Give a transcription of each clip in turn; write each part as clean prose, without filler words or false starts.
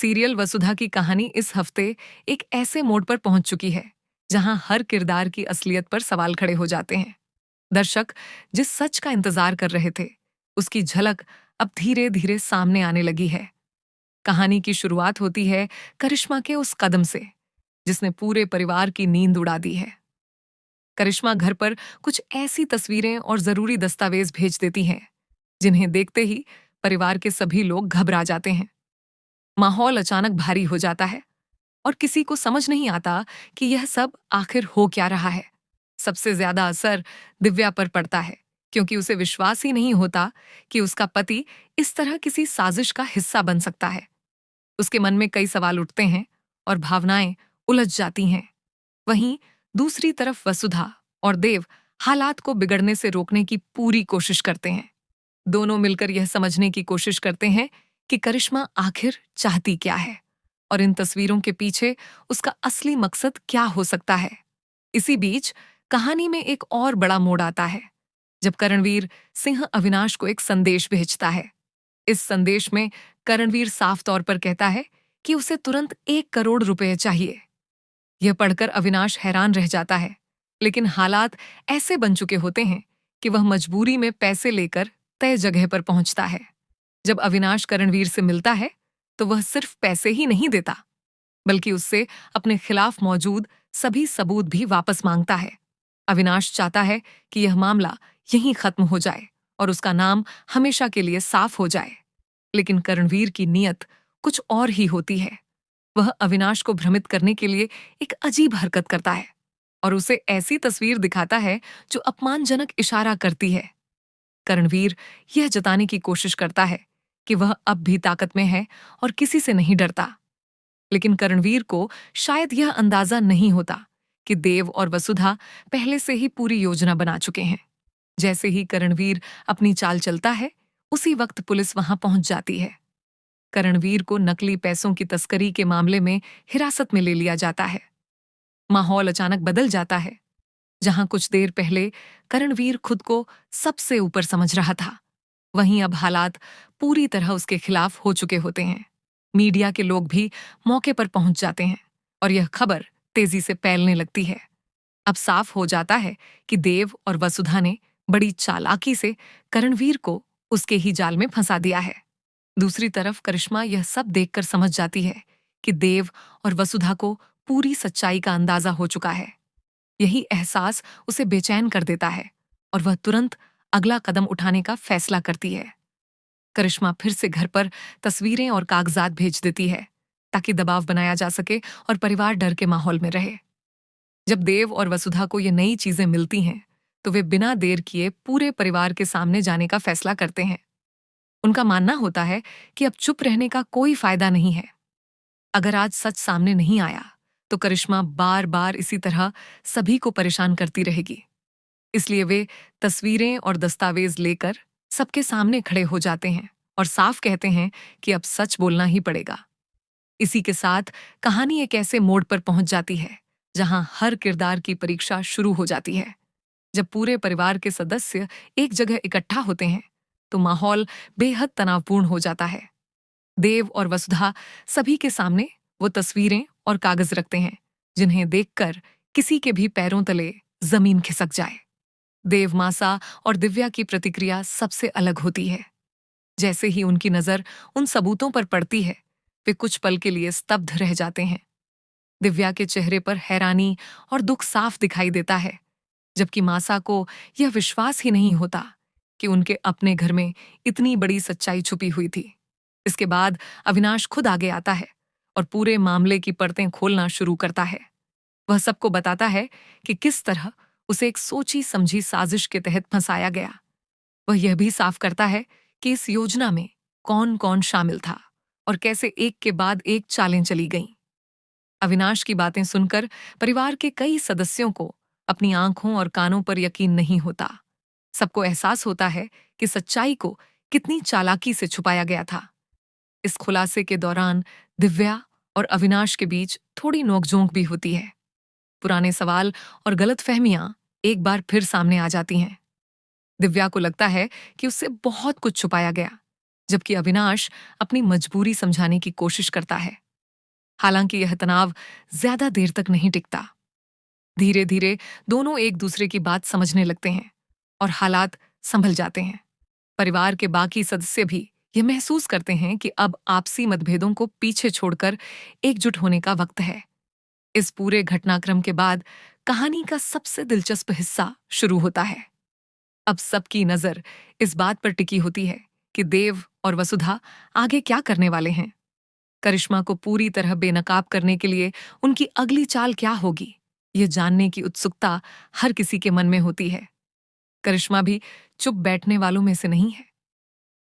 Serial वसुधा की कहानी इस हफ्ते एक ऐसे मोड़ पर पहुंच चुकी है जहां हर किरदार की असलियत पर सवाल खड़े हो जाते हैं। दर्शक जिस सच का इंतजार कर रहे थे, उसकी झलक अब धीरे धीरे सामने आने लगी है। कहानी की शुरुआत होती है करिश्मा के उस कदम से जिसने पूरे परिवार की नींद उड़ा दी है। करिश्मा घर पर कुछ ऐसी तस्वीरें और जरूरी दस्तावेज भेज देती हैं जिन्हें देखते ही परिवार के सभी लोग घबरा जाते हैं। माहौल अचानक भारी हो जाता है और किसी को समझ नहीं आता कि यह सब आखिर हो क्या रहा है। सबसे ज्यादा असर दिव्या पर पड़ता है क्योंकि उसे विश्वास ही नहीं होता कि उसका पति इस तरह किसी साजिश का हिस्सा बन सकता है। उसके मन में कई सवाल उठते हैं और भावनाएं उलझ जाती हैं। वहीं दूसरी तरफ वसुधा और देव हालात को बिगड़ने से रोकने की पूरी कोशिश करते हैं। दोनों मिलकर यह समझने की कोशिश करते हैं कि करिश्मा आखिर चाहती क्या है और इन तस्वीरों के पीछे उसका असली मकसद क्या हो सकता है। इसी बीच कहानी में एक और बड़ा मोड़ आता है जब करणवीर सिंह अविनाश को एक संदेश भेजता है। इस संदेश में करणवीर साफ तौर पर कहता है कि उसे तुरंत 1 करोड़ रुपए चाहिए। यह पढ़कर अविनाश हैरान रह जाता है, लेकिन हालात ऐसे बन चुके होते हैं कि वह मजबूरी में पैसे लेकर तय जगह पर पहुंचता है। जब अविनाश करणवीर से मिलता है तो वह सिर्फ पैसे ही नहीं देता, बल्कि उससे अपने खिलाफ मौजूद सभी सबूत भी वापस मांगता है। अविनाश चाहता है कि यह मामला यहीं खत्म हो जाए और उसका नाम हमेशा के लिए साफ हो जाए। लेकिन करणवीर की नीयत कुछ और ही होती है। वह अविनाश को भ्रमित करने के लिए एक अजीब हरकत करता है और उसे ऐसी तस्वीर दिखाता है जो अपमानजनक इशारा करती है। करणवीर यह जताने की कोशिश करता है कि वह अब भी ताकत में है और किसी से नहीं डरता। लेकिन करणवीर को शायद यह अंदाजा नहीं होता कि देव और वसुधा पहले से ही पूरी योजना बना चुके हैं। जैसे ही करणवीर अपनी चाल चलता है, उसी वक्त पुलिस वहां पहुंच जाती है। करणवीर को नकली पैसों की तस्करी के मामले में हिरासत में ले लिया जाता है। माहौल अचानक बदल जाता है। जहां कुछ देर पहले करणवीर खुद को सबसे ऊपर समझ रहा था, वहीं अब हालात पूरी तरह उसके खिलाफ हो चुके होते हैं। मीडिया के लोग भी मौके पर पहुंच जाते हैं और यह खबर तेजी से फैलने लगती है। अब साफ हो जाता है कि देव और वसुधा ने बड़ी चालाकी से करणवीर को उसके ही जाल में फंसा दिया है। दूसरी तरफ करिश्मा यह सब देखकर समझ जाती है कि देव और वसुधा को पूरी सच्चाई का अंदाजा हो चुका है। यही एहसास उसे बेचैन कर देता है और वह तुरंत अगला कदम उठाने का फैसला करती है। करिश्मा फिर से घर पर तस्वीरें और कागजात भेज देती है ताकि दबाव बनाया जा सके और परिवार डर के माहौल में रहे। जब देव और वसुधा को ये नई चीजें मिलती हैं, तो वे बिना देर किए पूरे परिवार के सामने जाने का फैसला करते हैं। उनका मानना होता है कि अब चुप रहने का कोई फायदा नहीं है। अगर आज सच सामने नहीं आया तो करिश्मा बार बार इसी तरह सभी को परेशान करती रहेगी। इसलिए वे तस्वीरें और दस्तावेज लेकर सबके सामने खड़े हो जाते हैं और साफ कहते हैं कि अब सच बोलना ही पड़ेगा। इसी के साथ कहानी एक ऐसे मोड़ पर पहुंच जाती है जहां हर किरदार की परीक्षा शुरू हो जाती है। जब पूरे परिवार के सदस्य एक जगह इकट्ठा होते हैं तो माहौल बेहद तनावपूर्ण हो जाता है। देव और वसुधा सभी के सामने वो तस्वीरें और कागज रखते हैं जिन्हें देखकर किसी के भी पैरों तले जमीन खिसक जाए। देवमासा और दिव्या की प्रतिक्रिया सबसे अलग होती है। जैसे ही उनकी नजर उन सबूतों पर पड़ती है, वे कुछ पल के लिए स्तब्ध रह जाते हैं। दिव्या के चेहरे पर हैरानी और दुख साफ दिखाई देता है, जबकि मासा को यह विश्वास ही नहीं होता कि उनके अपने घर में इतनी बड़ी सच्चाई छुपी हुई थी। इसके बाद अविनाश खुद आगे आता है और पूरे मामले की परतें खोलना शुरू करता है। वह सबको बताता है कि किस तरह उसे एक सोची समझी साजिश के तहत फंसाया गया। वह यह भी साफ करता है कि इस योजना में कौन कौन शामिल था और कैसे एक के बाद एक चालें चली गईं। अविनाश की बातें सुनकर परिवार के कई सदस्यों को अपनी आंखों और कानों पर यकीन नहीं होता। सबको एहसास होता है कि सच्चाई को कितनी चालाकी से छुपाया गया था। इस खुलासे के दौरान दिव्या और अविनाश के बीच थोड़ी नोकझोंक भी होती है। पुराने सवाल और गलतफहमियां एक बार फिर सामने आ जाती हैं। दिव्या को लगता है कि उससे बहुत कुछ छुपाया गया, जबकि अविनाश अपनी मजबूरी समझाने की कोशिश करता है। हालांकि यह तनाव ज्यादा देर तक नहीं टिकता। धीरे धीरे दोनों एक दूसरे की बात समझने लगते हैं और हालात संभल जाते हैं। परिवार के बाकी सदस्य भी ये महसूस करते हैं कि अब आपसी मतभेदों को पीछे छोड़कर एकजुट होने का वक्त है। इस पूरे घटनाक्रम के बाद कहानी का सबसे दिलचस्प हिस्सा शुरू होता है। अब सबकी नजर इस बात पर टिकी होती है कि देव और वसुधा आगे क्या करने वाले हैं। करिश्मा को पूरी तरह बेनकाब करने के लिए उनकी अगली चाल क्या होगी, ये जानने की उत्सुकता हर किसी के मन में होती है। करिश्मा भी चुप बैठने वालों में से नहीं है।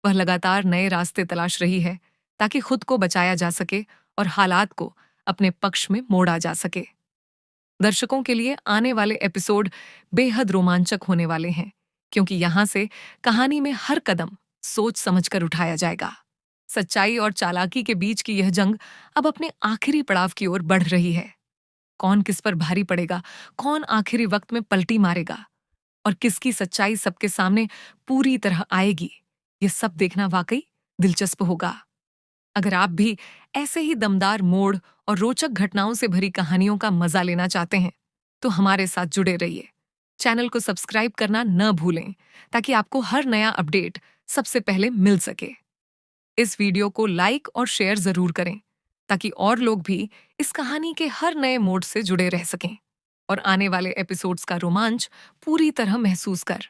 वह लगातार नए रास्ते तलाश रही है ताकि खुद को बचाया जा सके और हालात को अपने पक्ष में मोड़ा जा सके। दर्शकों के लिए आने वाले एपिसोड बेहद रोमांचक होने वाले हैं, क्योंकि यहां से कहानी में हर कदम सोच समझकर उठाया जाएगा। सच्चाई और चालाकी के बीच की यह जंग अब अपने आखिरी पड़ाव की ओर बढ़ रही है। कौन किस पर भारी पड़ेगा, कौन आखिरी वक्त में पलटी मारेगा और किसकी सच्चाई सबके सामने पूरी तरह आएगी, ये सब देखना वाकई दिलचस्प होगा। अगर आप भी ऐसे ही दमदार मोड़ और रोचक घटनाओं से भरी कहानियों का मजा लेना चाहते हैं तो हमारे साथ जुड़े रहिए। चैनल को सब्सक्राइब करना न भूलें ताकि आपको हर नया अपडेट सबसे पहले मिल सके। इस वीडियो को लाइक और शेयर जरूर करें ताकि और लोग भी इस कहानी के हर नए मोड़ से जुड़े रह सकें और आने वाले एपिसोड्स का रोमांच पूरी तरह महसूस कर